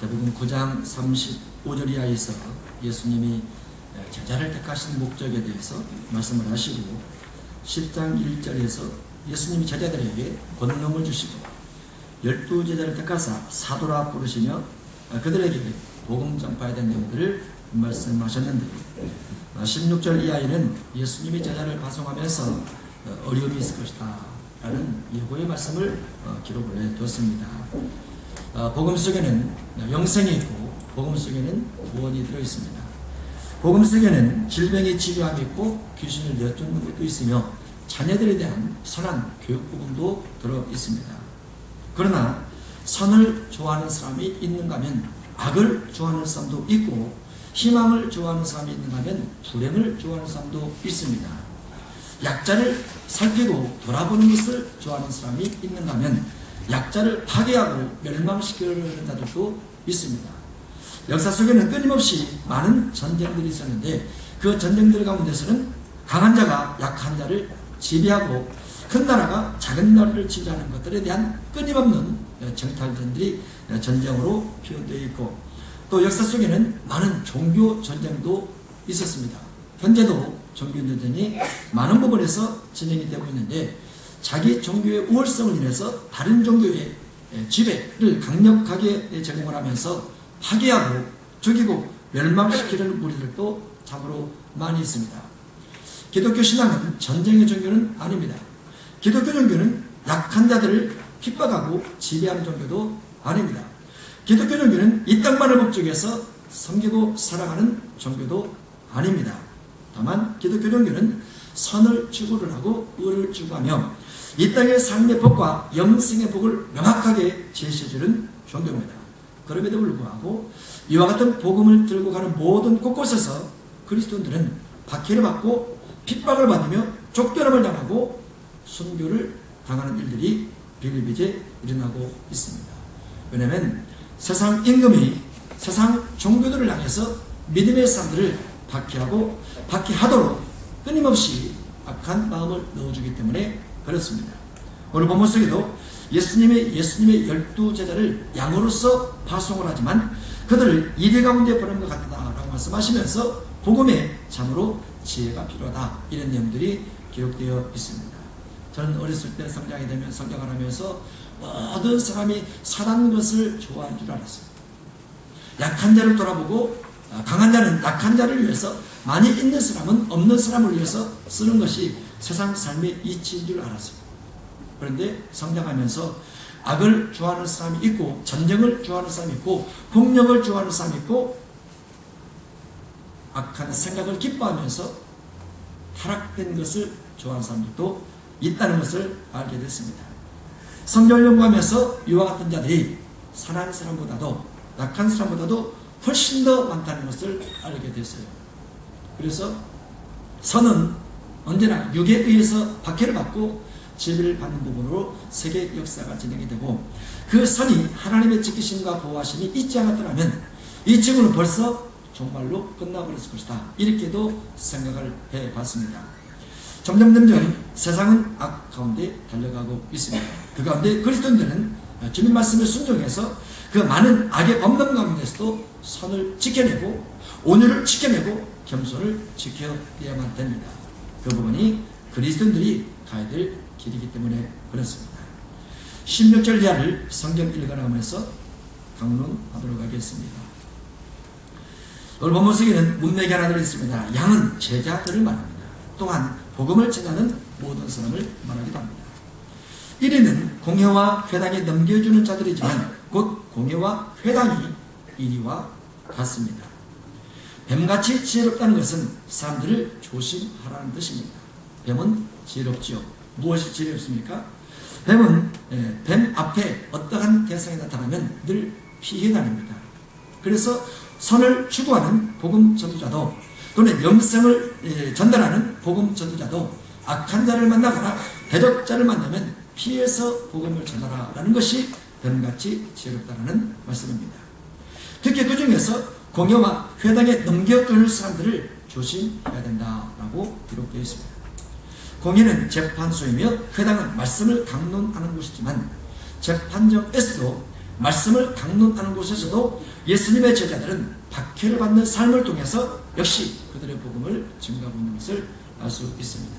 마태복음 9장 35절 이하에서 예수님이 제자를 택하신 목적에 대해서 말씀을 하시고 10장 1절에서 예수님이 제자들에게 권능을 주시고 12제자를 택하사 사도라 부르시며 그들에게 복음 전파해야 되는 내용들을 말씀하셨는데 16절 이하에는 예수님이 제자를 파송하면서 어려움이 있을 것이다 라는 예고의 말씀을 기록을 해두었습니다. 복음 속에는 영생이 있고 복음 속에는 구원이 들어있습니다. 복음 속에는 질병의 치료함이 있고 귀신을 내쫓는 것도 있으며 자녀들에 대한 선한 교육 부분도 들어있습니다. 그러나 선을 좋아하는 사람이 있는가 하면 악을 좋아하는 사람도 있고 희망을 좋아하는 사람이 있는가 하면 불행을 좋아하는 사람도 있습니다. 약자를 살피고 돌아보는 것을 좋아하는 사람이 있는가 하면 약자를 파괴하고 멸망시키려는 자들도 있습니다. 역사 속에는 끊임없이 많은 전쟁들이 있었는데 그 전쟁들 가운데서는 강한 자가 약한 자를 지배하고 큰 나라가 작은 나라를 지배하는 것들에 대한 끊임없는 정탈전들이 전쟁으로 표현되어 있고 또 역사 속에는 많은 종교 전쟁도 있었습니다. 현재도 종교 전쟁이 많은 부분에서 진행이 되고 있는데 자기 종교의 우월성을 인해서 다른 종교의 지배를 강력하게 제공을 하면서 파괴하고 죽이고 멸망시키려는 무리들도 참으로 많이 있습니다. 기독교 신앙은 전쟁의 종교는 아닙니다. 기독교 종교는 약한 자들을 핍박하고 지배하는 종교도 아닙니다. 기독교 종교는 이 땅만을 목적해서 섬기고 사랑하는 종교도 아닙니다. 다만 기독교 종교는 선을 추구를 하고 의를 추구하며 이 땅의 삶의 복과 영생의 복을 명확하게 제시해주는 종교입니다. 그럼에도 불구하고 이와 같은 복음을 들고 가는 모든 곳곳에서 그리스도인들은 박해를 받고 핍박을 받으며 쫓겨남을 당하고 순교를 당하는 일들이 비일비재 일어나고 있습니다. 왜냐하면 세상 임금이 세상 종교들을 향해서 믿음의 사람들을 박해하고 박해하도록 끊임없이 악한 마음을 넣어주기 때문에 그렇습니다. 오늘 본문 속에도 예수님의 12제자를 양으로서 파송을 하지만 그들을 이대 가운데 보낸 것 같다라고 말씀하시면서 복음에 참으로 지혜가 필요하다 이런 내용들이 기록되어 있습니다. 저는 어렸을 때 성장이 되면 성장을 하면서 모든 사람이 사단 것을 좋아하는 줄 알았어요. 약한 자를 돌아보고 강한 자는 약한 자를 위해서 많이 있는 사람은 없는 사람을 위해서 쓰는 것이 세상 삶의 이치인 줄 알았어요. 그런데 성장하면서 악을 좋아하는 사람이 있고 전쟁을 좋아하는 사람이 있고 폭력을 좋아하는 사람이 있고 악한 생각을 기뻐하면서 타락된 것을 좋아하는 사람들도 있다는 것을 알게 됐습니다. 성경을 연구하면서 이와 같은 자들이 선한 사람보다도 약한 사람보다도 훨씬 더 많다는 것을 알게 됐어요. 그래서 선은 언제나 육에 의해서 박해를 받고 지배를 받는 부분으로 세계 역사가 진행이 되고 그 선이 하나님의 지키심과 보호하심이 있지 않았더라면 이 지구는 벌써 정말로 끝나버렸을 것이다. 이렇게도 생각을 해봤습니다. 점점 세상은 악 가운데 달려가고 있습니다. 그 가운데 그리스도인들은 주님 말씀에 순종해서 그 많은 악의 범람 가운데서도 선을 지켜내고 온유를 지켜내고 겸손을 지켜야만 됩니다. 그 부분이 그리스도인들이 가야 될 길이기 때문에 그렇습니다. 16절 이하를 성경 읽어나가면서 강론하도록 하겠습니다. 오늘 본문 속에는 문맥이 하나 들어있습니다. 양은 제자들을 말합니다. 또한 복음을 전하는 모든 사람을 말하기도 합니다. 1위는 공회와 회당에 넘겨주는 자들이지만 곧 공회와 회당이 1위와 같습니다. 뱀같이 지혜롭다는 것은 사람들을 조심하라는 뜻입니다. 뱀은 지혜롭지요. 무엇이 지혜롭습니까? 뱀은 뱀 앞에 어떠한 대상이 나타나면 늘 피해 다닙니다. 그래서 선을 추구하는 복음 전도자도 또는 영생을 전달하는 복음 전도자도 악한 자를 만나거나 대적자를 만나면 피해서 복음을 전하라는 것이 뱀같이 지혜롭다는 말씀입니다. 특히 그 중에서 공회와 회당에 넘겨주는 사람들을 조심해야 된다라고 기록되어 있습니다. 공회는 재판소이며 회당은 말씀을 강론하는 곳이지만 재판정에서도 말씀을 강론하는 곳에서도 예수님의 제자들은 박해를 받는 삶을 통해서 역시 그들의 복음을 증가하고 있는 것을 알 수 있습니다.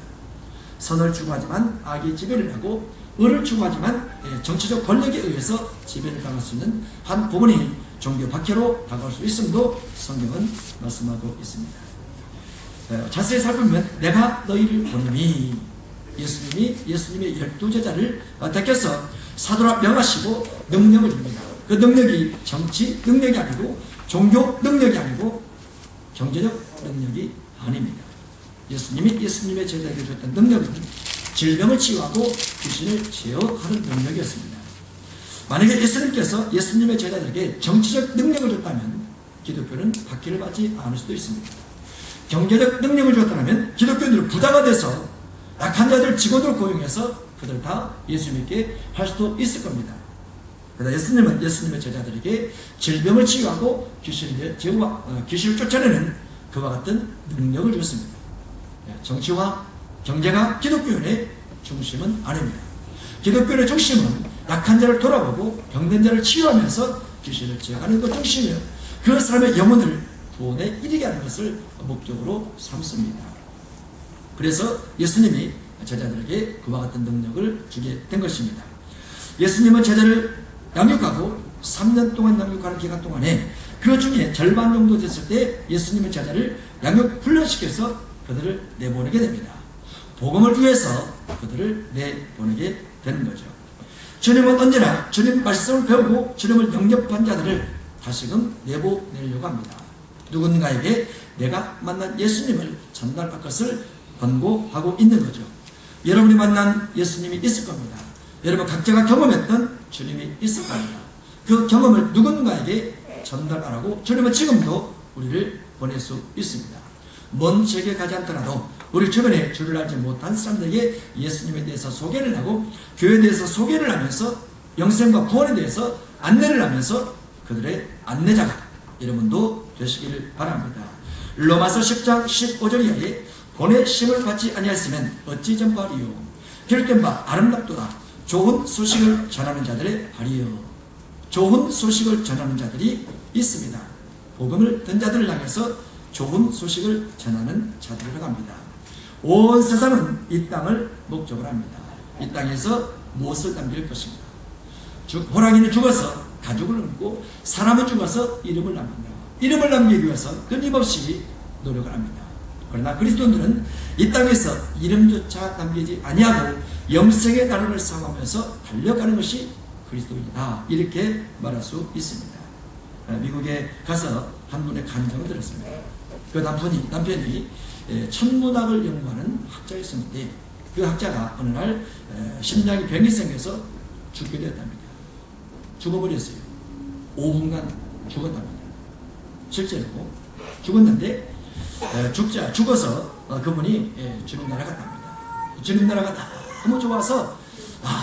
선을 추구하지만 악이 지배를 하고 의를 추구하지만 정치적 권력에 의해서 지배를 당할 수 있는 한 부분이 종교 박해로 다가올 수 있음도 성경은 말씀하고 있습니다. 자세히 살펴보면 내가 너희를 보내니 예수님이 예수님의 12제자를 택해서 사도라 명하시고 능력을 줍니다. 그 능력이 정치 능력이 아니고 종교 능력이 아니고 경제적 능력이 아닙니다. 예수님이 예수님의 제자에게 줬던 능력은 질병을 치유하고 귀신을 제어하는 능력이었습니다. 만약에 예수님께서 예수님의 제자들에게 정치적 능력을 줬다면 기독교는 박해를 받지 않을 수도 있습니다. 경제적 능력을 줬다면 기독교인들은 부자가 돼서 약한 자들 직원으로 고용해서 그들 다 예수님께 할 수도 있을 겁니다. 그러나 예수님은 예수님의 제자들에게 질병을 치유하고 귀신을 쫓아내는 그와 같은 능력을 줬습니다. 정치와 경제가 기독교인의 중심은 아닙니다. 기독교인의 중심은 약한 자를 돌아보고 병든 자를 치유하면서 귀신을 제어하는 것 중심이며 그 사람의 영혼을 구원에 이르게 하는 것을 목적으로 삼습니다. 그래서 예수님이 제자들에게 그와 같은 능력을 주게 된 것입니다. 예수님은 제자를 양육하고 3년 동안 양육하는 기간 동안에 그 중에 절반 정도 됐을 때 예수님의 제자를 양육 훈련시켜서 그들을 내보내게 됩니다. 복음을 위해서 그들을 내보내게 되는 거죠. 주님은 언제나 주님 말씀을 배우고 주님을 영접한 자들을 다시금 내보내려고 합니다. 누군가에게 내가 만난 예수님을 전달할 것을 권고하고 있는 거죠. 여러분이 만난 예수님이 있을 겁니다. 여러분 각자가 경험했던 주님이 있을 겁니다. 그 경험을 누군가에게 전달하라고 주님은 지금도 우리를 보낼 수 있습니다. 먼 지역에 가지 않더라도 우리 주변에 주를 알지 못한 사람들에게 예수님에 대해서 소개를 하고 교회에 대해서 소개를 하면서 영생과 구원에 대해서 안내를 하면서 그들의 안내자가 여러분도 되시기를 바랍니다. 로마서 10장 15절 이하에 보내심을 받지 아니하였으면 어찌 전파하리요. 기록된 바 아름답도다. 좋은 소식을 전하는 자들의 발이요. 좋은 소식을 전하는 자들이 있습니다. 복음을 든 자들을 향해서 좋은 소식을 전하는 자들이라고 합니다. 온 세상은 이 땅을 목적으로 합니다. 이 땅에서 무엇을 남길 것인가. 호랑이는 죽어서 가죽을 남고 사람은 죽어서 이름을 남깁니다. 이름을 남기기 위해서 끊임없이 노력을 합니다. 그러나 그리스도인들은 이 땅에서 이름조차 남기지 아니하고 영생의 나라를 쌓아가면서 달려가는 것이 그리스도인이다. 이렇게 말할 수 있습니다. 미국에 가서 한 분의 간증을 들었습니다. 그 남편이 천문학을 연구하는 학자였었는데 그 학자가 어느 날 심장에 병이 생겨서 죽게 되었답니다. 죽어버렸어요. 5분간 죽었답니다. 실제로 죽었는데 죽어서 그분이 주님 나라 갔답니다. 주님 나라가 너무 좋아서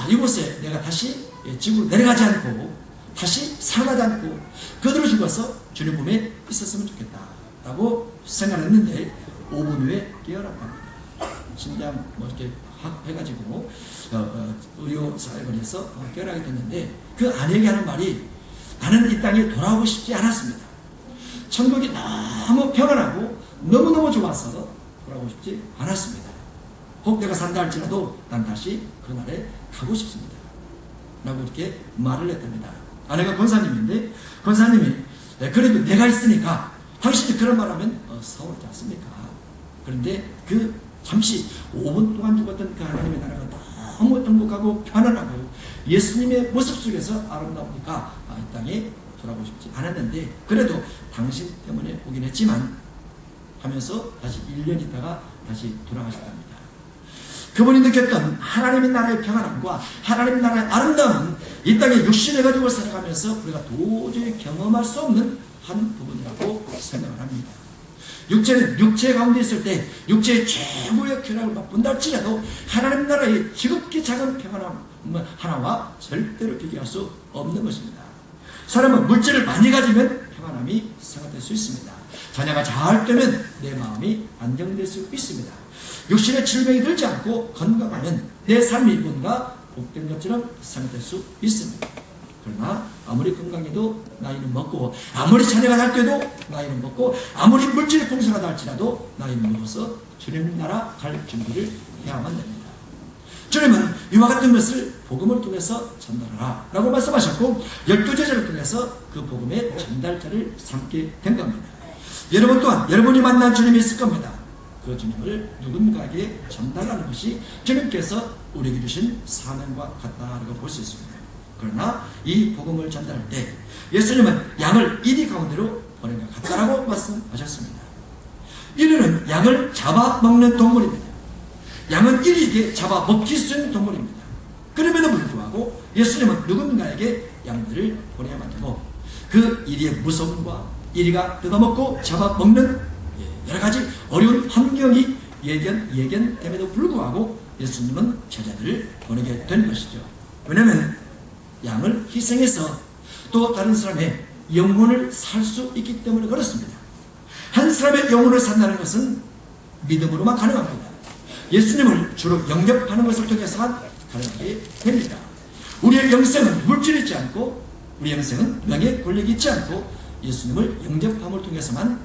이곳에 내가 다시 지구로 내려가지 않고 다시 살아가지 않고 그대로 죽어서 주님 몸에 있었으면 좋겠다 라고 생각했는데 5분 후에 깨어났답니다. 심장 이렇게 확 해가지고 의료사회원에서 깨어나게 됐는데 그 아내에게 하는 말이 나는 이 땅에 돌아오고 싶지 않았습니다. 천국이 너무 평안하고 너무너무 좋아서 돌아오고 싶지 않았습니다. 혹 내가 산다 할지라도 난 다시 그 나라에 가고 싶습니다. 라고 이렇게 말을 했답니다. 아내가 권사님인데 권사님이 그래도 내가 있으니까 당신이 그런 말하면 서운하지 않습니까? 그런데 그 잠시 5분 동안 죽었던 그 하나님의 나라가 너무 행복하고 편안하고 예수님의 모습 속에서 아름다우니까 이 땅에 돌아오고 싶지 않았는데 그래도 당신 때문에 오긴 했지만 하면서 다시 1년 있다가 다시 돌아가셨답니다. 그분이 느꼈던 하나님의 나라의 평안함과 하나님의 나라의 아름다움은 이 땅에 육신을 가지고 살아가면서 우리가 도저히 경험할 수 없는 한 부분이라고 생각을 합니다. 육체는 육체 가운데 있을 때 육체의 최고의 쾌락을 맛본다 할지라도 하나님 나라의 지극히 작은 평안함 하나와 절대로 비교할 수 없는 것입니다. 사람은 물질을 많이 가지면 평안함이 생각될 수 있습니다. 자녀가 잘 되면 내 마음이 안정될 수 있습니다. 육신의 질병이 들지 않고 건강하면 내 삶이 뭔가 복된 것처럼 생각될 수 있습니다. 그러나 아무리 건강해도 나이는 먹고, 아무리 자녀가 잘 때도 나이는 먹고, 아무리 물질이 풍성하다 할지라도 나이는 먹어서 주님 나라 갈 준비를 해야만 됩니다. 주님은 이와 같은 것을 복음을 통해서 전달하라 라고 말씀하셨고, 12제자를 통해서 그 복음의 전달자를 삼게 된 겁니다. 여러분 또한 여러분이 만난 주님이 있을 겁니다. 그 주님을 누군가에게 전달하는 것이 주님께서 우리에게 주신 사명과 같다라고 볼 수 있습니다. 그러나 이 복음을 전달할 때 예수님은 양을 이리 가운데로 보낸 것 같다라고 말씀하셨습니다. 이리는 양을 잡아먹는 동물입니다. 양은 이리에게 잡아먹힐 수 있는 동물입니다. 그럼에도 불구하고 예수님은 누군가에게 양들을 보내야만 되고, 그 이리의 무서움과 이리가 뜯어먹고 잡아먹는 여러 가지 어려운 환경이 예견됨에도 불구하고 예수님은 제자들을 보내게 된 것이죠. 왜냐하면 양을 희생해서 또 다른 사람의 영혼을 살 수 있기 때문에 그렇습니다. 한 사람의 영혼을 산다는 것은 믿음으로만 가능합니다. 예수님을 주로 영접하는 것을 통해서만 가능하게 됩니다. 우리의 영생은 물질이 있지 않고, 우리 영생은 명예 권력이 있지 않고, 예수님을 영접함을 통해서만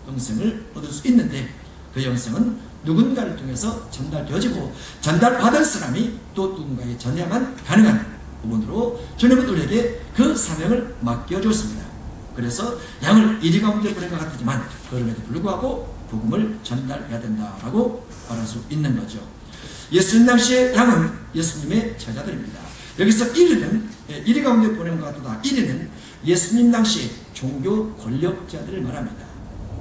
영생을 얻을 수 있는데, 그 영생은 누군가를 통해서 전달되어지고, 전달받은 사람이 또 누군가에게 전해야만 가능한 부분으로 주님은 우리에게 그 사명을 맡겨주었습니다. 그래서 양을 이리 가운데 보낸 것 같지만 그럼에도 불구하고 복음을 전달해야 된다라고 말할 수 있는 거죠. 예수님 당시의 양은 예수님의 제자들입니다. 여기서 이리 가운데 보낸 것 같다. 이리는 예수님 당시 종교 권력자들을 말합니다.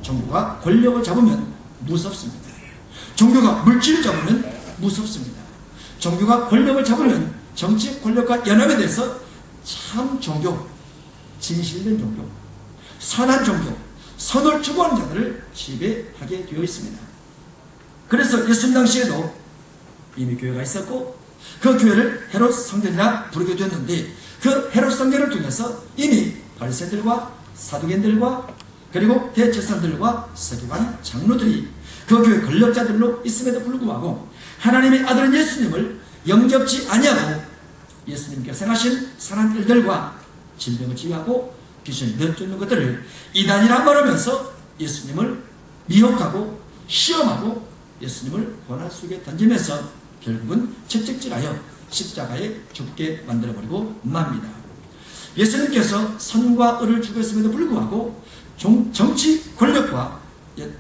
종교가 권력을 잡으면 무섭습니다. 종교가 물질을 잡으면 무섭습니다. 종교가 권력을 잡으면 정치 권력과 연합에 대해서 참 종교, 진실된 종교, 선한 종교, 선을 추구하는 자들을 지배하게 되어 있습니다. 그래서 예수님 당시에도 이미 교회가 있었고, 그 교회를 헤롯 성전이라 부르게 되었는데, 그 헤롯 성전을 통해서 이미 바리새인들과 사두개인들과 그리고 대제사장들과 서기관 장로들이 그 교회 권력자들로 있음에도 불구하고 하나님의 아들은 예수님을 영접지 아니하고 예수님께서 행하신 선한 일들과 질병을 치유하고 귀신을 내쫓는 것들을 이단이라 말하면서 예수님을 미혹하고 시험하고 예수님을 고난 속에 던지면서 결국은 채찍질하여 십자가에 죽게 만들어버리고 맙니다. 예수님께서 선과 의를 추구했음에도 불구하고 정치 권력과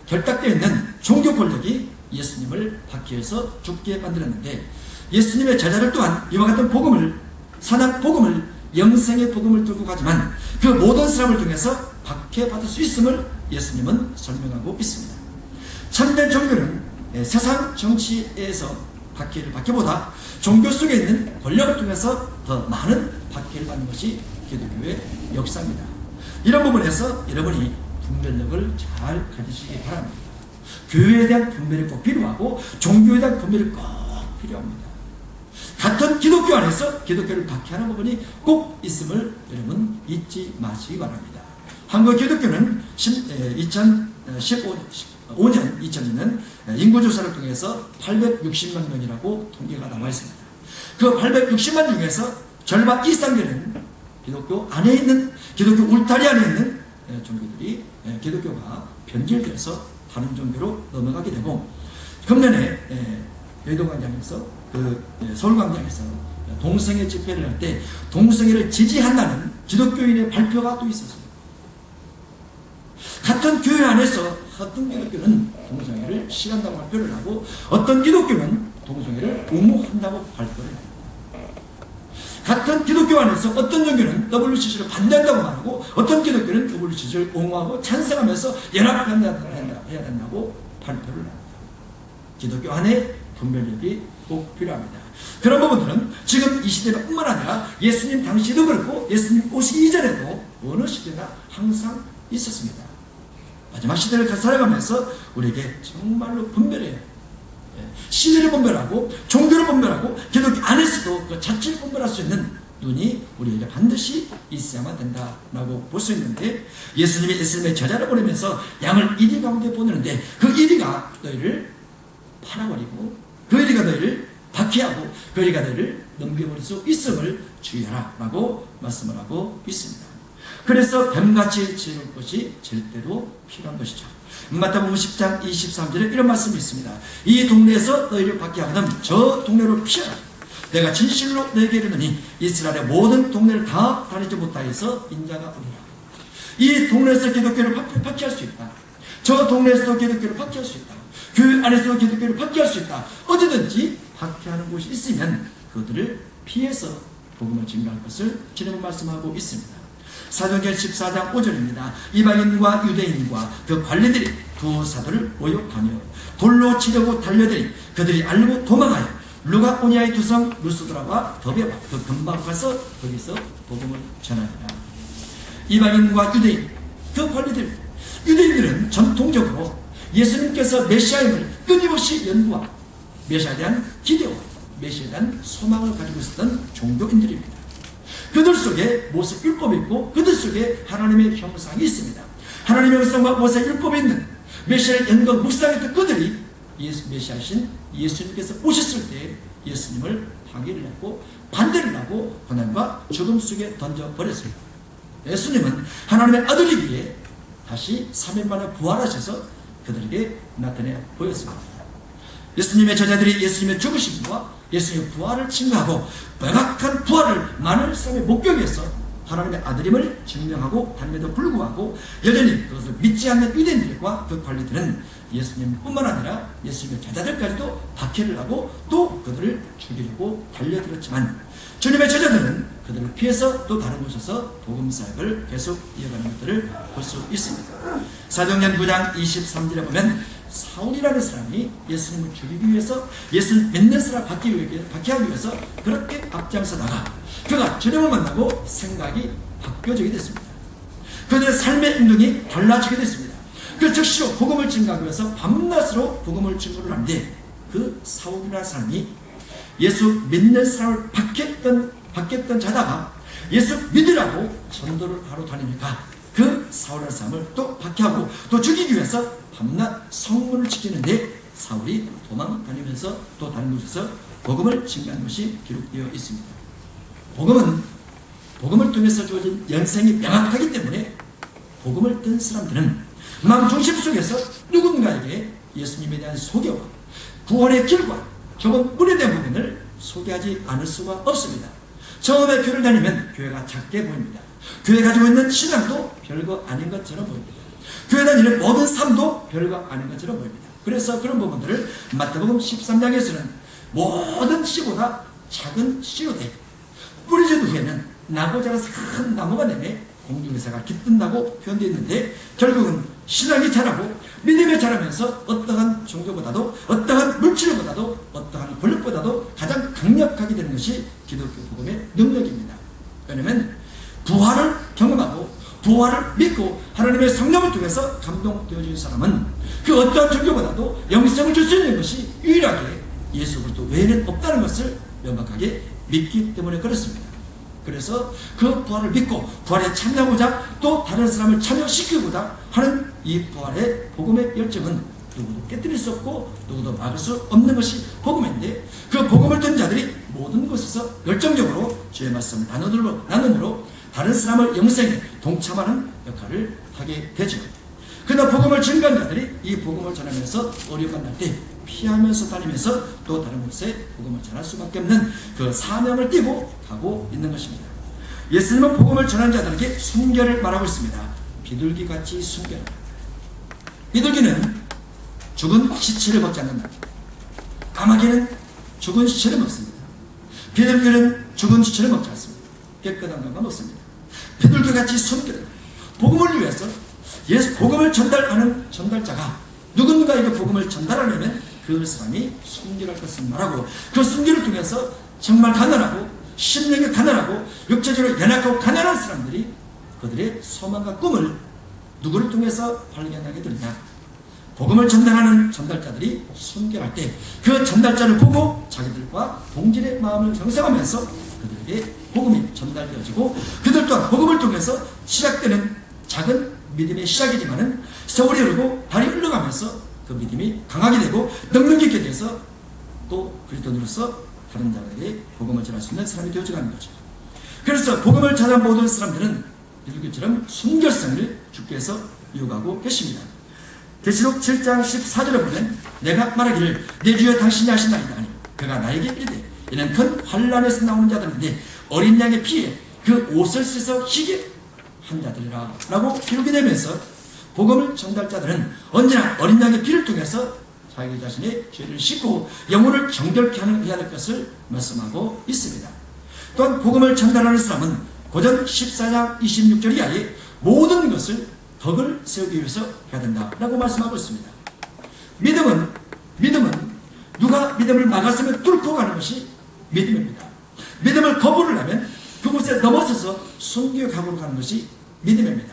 결탁되어 있는 종교 권력이 예수님을 박해해서 죽게 만들었는데, 예수님의 제자들 또한 이와 같은 복음을, 선한 복음을, 영생의 복음을 들고 가지만 그 모든 사람을 통해서 박해받을 수 있음을 예수님은 설명하고 있습니다. 참된 종교는 세상 정치에서 박해를 받기보다 종교 속에 있는 권력을 통해서 더 많은 박해를 받는 것이 기독교의 역사입니다. 이런 부분에서 여러분이 분별력을 잘 가지시기 바랍니다. 교회에 대한 분별이 꼭 필요하고 종교에 대한 분별이 꼭 필요합니다. 같은 기독교 안에서 기독교를 박해하는 부분이 꼭 있음을 여러분 잊지 마시기 바랍니다. 한국 기독교는 2002년 인구조사를 통해서 860만 명이라고 통계가 나와 있습니다. 그 860만 중에서 절반 이상 되는 기독교 안에 있는, 기독교 울타리 안에 있는 종교들이 기독교가 변질돼서 다른 종교로 넘어가게 되고, 금년에 여의도광장에서 서울광장에서 동성애 집회를 할 때 동성애를 지지한다는 기독교인의 발표가 또 있었어요. 같은 교회 안에서 어떤 기독교는 동성애를 싫어한다고 발표를 하고 어떤 기독교는 동성애를 옹호한다고 발표를 합니다. 같은 기독교 안에서 어떤 종교는 WCC를 반대한다고 말하고 어떤 기독교는 WCC를 옹호하고 찬성하면서 연합해야 된다고 발표를 합니다. 기독교 안에 분별력이 꼭 필요합니다. 그런 부분들은 지금 이 시대뿐만 아니라 예수님 당시도 그렇고 예수님 오시기 이전에도 어느 시대나 항상 있었습니다. 마지막 시대를 살아가면서 우리에게 정말로 분별해요. 시대를 분별하고 종교를 분별하고 기독교 안에서도 그 자체를 분별할 수 있는 눈이 우리에게 반드시 있어야만 된다라고 볼 수 있는데, 예수님이 예수님의 제자를 보내면서 양을 이리 가운데 보내는데 그 이리가 너희를 팔아버리고 그 이리가 너희를 박해하고 그 이리가 너희를 넘겨버릴 수 있음을 주의하라 라고 말씀을 하고 있습니다. 그래서 뱀같이 지을 것이 절대로 필요한 것이죠. 마태복음 10장 23절에 이런 말씀이 있습니다. 이 동네에서 너희를 받게 하거든 저 동네로 피하라. 내가 진실로 너에게 이르노니 이스라엘의 모든 동네를 다 다니지 못하여서 인자가 오리라. 이 동네에서 기독교를 박해할 수 있다. 저 동네에서도 기독교를 박해할 수 있다. 그 안에서도 기독교를 박해할 수 있다. 어디든지 박해하는 곳이 있으면 그들을 피해서 복음을 증거할 것을 주님은 말씀하고 있습니다. 사도행전 14장 5절입니다. 이방인과 유대인과 그 관리들이 두 사도를 모욕하며 돌로 치려고 달려들이 그들이 알고 도망하여 루가오니아의 두성 루스드라와 더베와 그 근방 가서 거기서 복음을 전하니라. 이방인과 유대인 그 관리들, 유대인들은 전통적으로 예수님께서 메시아임을 끊임없이 연구하고 메시아에 대한 기대와 메시아에 대한 소망을 가지고 있었던 종교인들입니다. 그들 속에 모세 율법이 있고 그들 속에 하나님의 형상이 있습니다. 하나님의 형상과 모세 율법이 있는 메시아를 연구 묵상했던 그들이 메시아이신 예수님께서 오셨을 때 예수님을 파괴를 했고 반대를 하고 고난과 죽음 속에 던져버렸습니다. 예수님은 하나님의 아들이기에 다시 3일 만에 부활하셔서 그들에게 나타내 보였습니다. 예수님의 제자들이 예수님의 죽으심과 예수님의 부활을 증거하고 명확한 부활을 많은 사람의 목격에서 하나님의 아들임을 증명하고 다님에도 불구하고 여전히 그것을 믿지 않는 유대인들과 그 관리들은 예수님뿐만 아니라 예수님의 제자들까지도 박해를 하고 또 그들을 죽이려고 달려들었지만 주님의 제자들은 그들을 피해서 또 다른 곳에서 복음 사역을 계속 이어가는 것들을 볼 수 있습니다. 사도행전 9장 23절에 보면 사울이라는 사람이 예수님을 죽이기 위해서 예수를 믿는 사람을 박해하기 위해서 그렇게 앞장서다가 그가 주님을 만나고 생각이 바뀌어지게 됐습니다. 그들의 삶의 행동이 달라지게 됐습니다. 그 즉시로 복음을 증거하기 위해서 밤낮으로 복음을 증거를 하는데 그 사울이라는 사람이 예수 믿는 사람을 박했던 자다가 예수 믿으라고 전도를 하러 다니니까 그 사울이라는 사람을 또 박해하고 또 죽이기 위해서 밤낮 성문을 지키는데 사울이 도망다니면서 또 다른 곳에서 복음을 증거하는 것이 기록되어 있습니다. 복음을 통해서 주어진 영생이 명확하기 때문에 복음을 든 사람들은 마음 중심 속에서 누군가에게 예수님에 대한 소개와 구원의 길과 좁은 문에 대한 부분을 소개하지 않을 수가 없습니다. 처음에 교회를 다니면 교회가 작게 보입니다. 교회 가지고 있는 신앙도 별거 아닌 것처럼 보입니다. 교회 다니는 모든 삶도 별거 아닌 것처럼 보입니다. 그래서 그런 부분들을 마태복음 13장에서는 모든 씨보다 작은 씨로 돼 뿌려진 후에는 나고 자라서 큰 나무가 되며 공중에서가 깃든다고 표현되어 있는데 결국은 신앙이 자라고 믿음이 자라면서 어떠한 종교보다도 어떠한 물질보다도 어떠한 권력보다도 가장 강력하게 되는 것이 기독교 복음의 능력입니다. 왜냐하면 부활을 경험하고 부활을 믿고 하나님의 성령을 통해서 감동되어진 사람은 그 어떠한 종교보다도 영생을 줄 수 있는 것이 유일하게 예수 그리스도 외에는 없다는 것을 명확하게 믿기 때문에 그렇습니다. 그래서 그 부활을 믿고 부활에 참여하고자 또 다른 사람을 참여시키고자 하는 이 부활의 복음의 열정은 누구도 깨뜨릴 수 없고 누구도 막을 수 없는 것이 복음인데 그 복음을 든 자들이 모든 곳에서 열정적으로 주의 말씀을 나눔으로 다른 사람을 영생에 동참하는 역할을 하게 되죠. 그러나 복음을 증거한 자들이 이 복음을 전하면서 어려움 만날 때 피하면서 다니면서 또 다른 곳에 복음을 전할 수밖에 없는 그 사명을 띠고 가고 있는 것입니다. 예수님은 복음을 전한 자들에게 순결을 말하고 있습니다. 비둘기같이 순결하라. 비둘기는 죽은 시체를 먹지 않는다. 까마귀는 죽은 시체를 먹습니다. 비둘기는 죽은 시체를 먹지 않습니다. 깨끗한 것만 먹습니다. 비둘기같이 순결하라. 복음을 위해서 복음을 전달하는 전달자가 누군가에게 복음을 전달하려면 그 사람이 순결할 것을 말하고 그 순결을 통해서 정말 가난하고 심령이 가난하고 육체적으로 연약하고 가난한 사람들이 그들의 소망과 꿈을 누구를 통해서 발견하게 되느냐. 복음을 전달하는 전달자들이 순결할 때 그 전달자를 보고 자기들과 동질의 마음을 형성하면서 그들에게 복음이 전달되어지고 그들 또한 복음을 통해서 시작되는 작은 믿음의 시작이지만은 세월이 흐르고 달이 흘러가면서 그 믿음이 강하게 되고 능력 있게 돼서 또 그리스도인으로서 다른 자에게 복음을 전할 수 있는 사람이 되어져가는 거죠. 그래서 복음을 전한 모든 사람들은 비둘기처럼 순결성을 주께서 요구하고 계십니다. 계시록 7장 14절에 보면 내가 말하기를 내 주여 당신이 하시나이다 하니 그가 나에게 이르되 이는 큰 환난에서 나오는 자들인데 어린 양의 피에 그 옷을 씻어 희게 한 자들이라 라고 기록이 되면서 복음을 전달자들은 언제나 어린 양의 피를 통해서 자기 자신의 죄를 씻고 영혼을 정결케 해야 할 것을 말씀하고 있습니다. 또한 복음을 전달하는 사람은 고전 14장 26절 이하에 모든 것을 덕을 세우기 위해서 해야 된다라고 말씀하고 있습니다. 믿음은 누가 믿음을 막았으면 뚫고 가는 것이 믿음입니다. 믿음을 거부를 하면 그곳에 넘어서서 순교의 각오로 가는 것이 믿음입니다.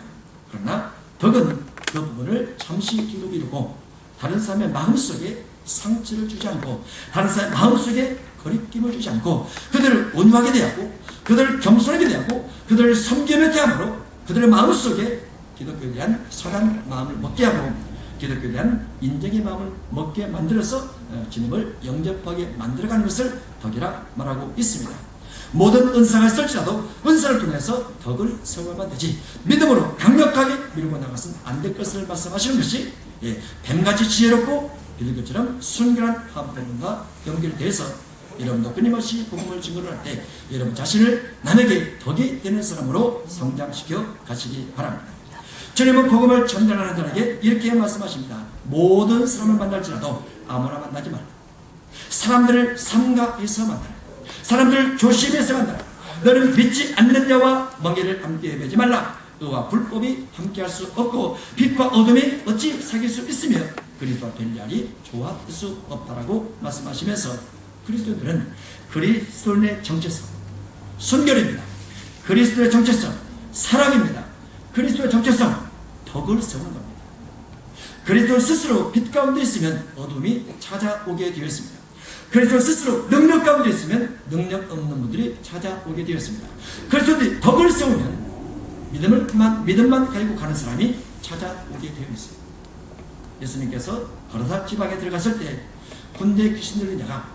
그러나 덕은 그 부분을 잠시 뒤로 미루고 다른 사람의 마음속에 상처를 주지 않고 다른 사람의 마음속에 거리낌을 주지 않고 그들을 온유하게 대하고 그들을 겸손하게 대하고 그들을 섬기며 대함으로 그들의 마음속에 기독교에 대한 선한 마음을 먹게 하고 기독교에 대한 인정의 마음을 먹게 만들어서 주님을 영접하게 만들어가는 것을 덕이라 말하고 있습니다. 모든 은사가 있을지라도 은사를 통해서 덕을 세워야만 되지 믿음으로 강력하게 밀고 나가서는 안 될 것을 말씀하시는 것이 뱀같이 지혜롭고 비둘기처럼 순결한 하나님과 연결돼서 여러분도 끊임없이 복음을 증거할 때 여러분 자신을 남에게 덕이 되는 사람으로 성장시켜 가시기 바랍니다. 주님은 복음을 전달하는 자에게 이렇게 말씀하십니다. 모든 사람을 만날지라도 아무나 만나지 말라. 사람들을 삼가해서 만나라. 사람들을 조심해서 만나라. 너는 믿지 않는 자와 멍에를 함께 매지 말라. 의와 불법이 함께할 수 없고 빛과 어둠이 어찌 사귈 수 있으며 그리스도와 벨리알이 조합할 수 없다라고 말씀하시면서 그리스도인들은 그리스도인의 정체성 순결입니다. 그리스도의 정체성 사랑입니다. 그리스도의 정체성 덕을 세우는 겁니다. 그리스도 스스로 빛 가운데 있으면 어둠이 찾아오게 되었습니다. 그리스도 스스로 능력 가운데 있으면 능력 없는 분들이 찾아오게 되었습니다. 그리스도의 덕을 세우면 믿음만 가지고 가는 사람이 찾아오게 되어 있습니다. 예수님께서 가라사 지방에 들어갔을 때 군대에 귀신 들린 자가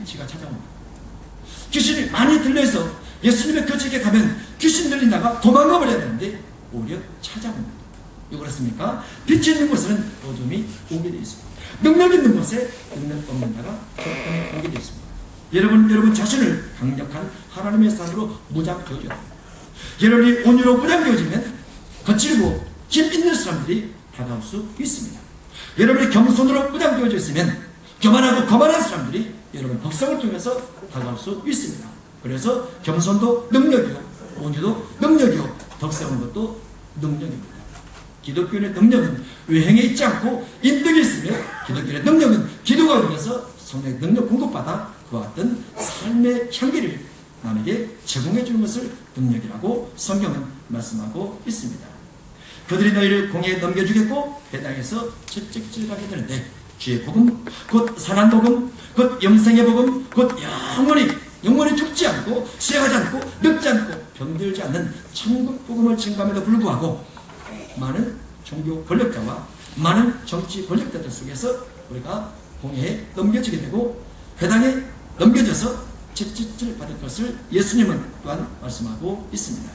지가 찾아옵니다. 귀신이 많이 들려서 예수님의 그 지역에 가면 귀신 들린 자가 도망가 버려야 되는데 오히려 찾아옵니다. 왜 그렇습니까? 빛이 있는 곳에는 어둠이 오게 되어 있습니다. 능력 있는 곳에 능력 없는 자가 적당히 오게 되어 있습니다. 여러분 자신을 강력한 하나님의 산으로 무장되어줘야 됩니다. 여러분이 온유로 무장되어지면 거칠고 힘 있는 사람들이 다가올 수 있습니다. 여러분이 겸손으로 무장되어져 있으면 교만하고 거만한 사람들이 여러분 복성을 통해서 다가올 수 있습니다. 그래서 겸손도 능력이요 온유도 능력이요 덕세우는 것도 능력입니다. 기독교의 능력은 외행에 있지 않고 인덕에 있으며 기독교의 능력은 기도가 통해서 성령의 능력 공급받아 그와 같은 삶의 향기를 남에게 제공해 주는 것을 능력이라고 성경은 말씀하고 있습니다. 그들이 너희를 공에 넘겨주겠고 배당에서 채찍질하게 되는데 주의 복음, 곧 선한 복음, 곧 영생의 복음, 곧 영원히 죽지 않고 쇠하지 않고 늙지 않고 병들지 않는 천국 복음을 증거함에도 불구하고 많은 종교 권력자와 많은 정치 권력자들 속에서 우리가 공회에 넘겨지게 되고 배당에 넘겨져서 채찍질 받을 것을 예수님은 또한 말씀하고 있습니다.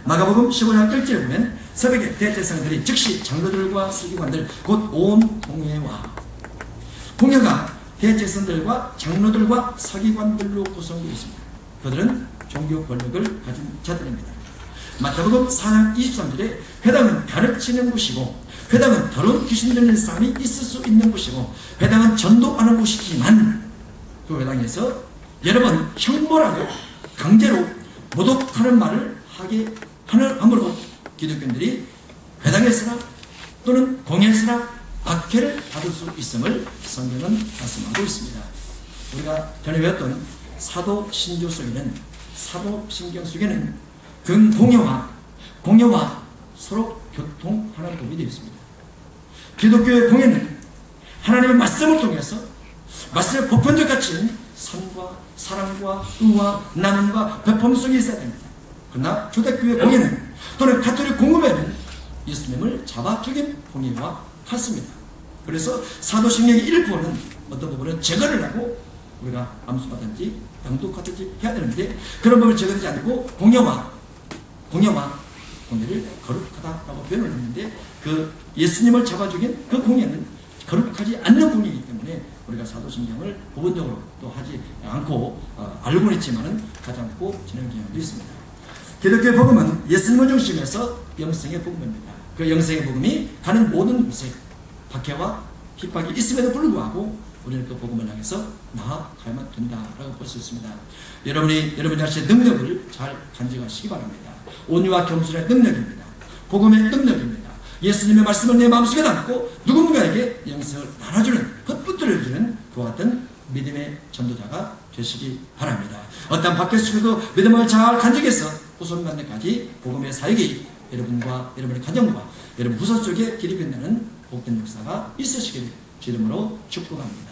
마가복음 15장 1절에 보면 새벽에 대제사장들이 즉시 장로들과 서기관들 곧 온 공회가 대제사장들과 장로들과 서기관들로 구성되어 있습니다. 그들은 종교 권력을 가진 자들입니다. 마태복음 4장 23절에 회당은 가르치는 곳이고 회당은 더러운 귀신 들리는 사람이 있을 수 있는 곳이고 회당은 전도하는 곳이지만 그 회당에서 여러 번 형벌하고 강제로 모독하는 말을 하게 함으로 기독교인들이 회당에서나 또는 공회에서나 박해를 받을 수 있음을 성경은 말씀하고 있습니다. 우리가 전에 배웠던 사도신조 속에는 사도신경 속에는 공예와 서로 교통하는 법이 되어 있습니다. 기독교의 공예는 하나님의 말씀을 통해서 말씀의 보편적 가치인 선과 사랑과 의와 나눔과 베품 속에 있어야 됩니다. 그러나 초대교회 공예는 또는 가톨릭 공회는 예수님을 잡아 죽인 공예와 같습니다. 그래서 사도신경의 일부는 어떤 부분은 제거를 하고 우리가 암송하든지 낭독하든지 해야 되는데 그런 법을 적용하지 않고 공예를 거룩하다라고 표현을 했는데 그 예수님을 잡아 죽인 그 공예는 거룩하지 않는 공예이기 때문에 우리가 사도신경을 부분적으로 또 하지 않고 알고는 있지만은 하지 않고 진행하는 경우도 있습니다. 기독교의 복음은 예수님을 중심에서 영생의 복음입니다. 그 영생의 복음이 가는 모든 곳에 박해와 핍박이 있음에도 불구하고 우리는 그 복음을 향해서 나아가야만 된다라고 볼 수 있습니다. 여러분이 여러분 자신의 능력을 잘 간직하시기 바랍니다. 온유와 겸손의 능력입니다. 복음의 능력입니다. 예수님의 말씀을 내 마음속에 담고 누군가에게 영생을 나눠주는, 헛붙들어주는 그와 같은 믿음의 전도자가 되시기 바랍니다. 어떤 박해 속에도 믿음을 잘 간직해서 후손 만대까지 복음의 사역이 여러분과 여러분의 가정과 여러분 후손 속에 길이 빛나는 복된 역사가 있으시기를 주님으로 축복합니다.